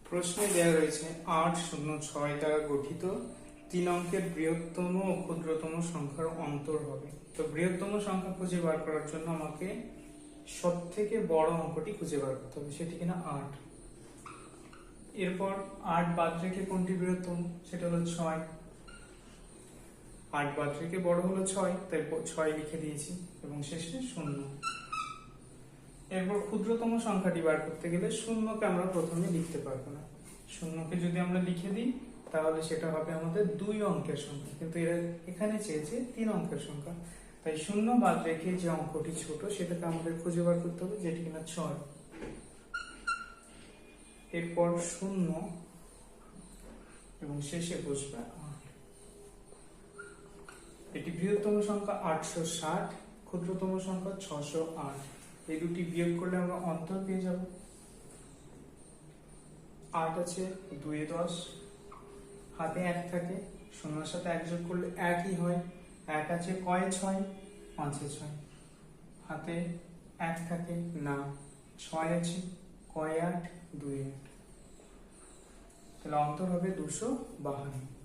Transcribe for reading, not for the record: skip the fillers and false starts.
প্রশ্নে দেওয়া রয়েছে 806 দ্বারা গঠিত 3 অঙ্কের বৃহত্তম ও ক্ষুদ্রতম সংখ্যার অন্তর হবে। তো বৃহত্তম সংখ্যা খুঁজে বার করার জন্য আমাকে সব থেকে বড় অঙ্কটি খুঁজে বার করতে হবে, সেটি কিনা 8। এরপর 8 বাদ রেখে কোনটি বৃহত্তম, সেটা হলো 6। 8 বাদ রেখে বড় হলো 6, তাই 6 লিখে দিয়েছি এবং শেষে 0। এরপর ক্ষুদ্রতম সংখ্যাটি বার করতে গেলে শূন্যকে আমরা প্রথমে লিখতে পারবো না। শূন্যকে যদি আমরা লিখে দিই তাহলে সেটা হবে আমাদের 2 অঙ্কের সংখ্যা, কিন্তু এরা এখানে চেয়েছে 3 অঙ্কের সংখ্যা, তাই শূন্য বাদ রেখে যে অঙ্কটি ছোট সেটাকে আমাদের খুঁজে বার করতে হবে, যেটি কিনা 6। এরপর 0 এবং শেষে বসবে 8। এটি বৃহত্তম সংখ্যা 860, ক্ষুদ্রতম সংখ্যা 608। এই দুটি বিয়োগ করলে আমরা অন্তর পেয়ে যাব। 8 আছে 2 এ 10, হাতে 1 থাকে, শূন্যর সাথে 1 যোগ করলে 1ই হয়। 1 আছে কয়ে 6, 5 এ 6, হাতে 1 থাকে না, 6 আছে কয়ে 8, 2 এ 8, তাহলে অন্তর হবে 252।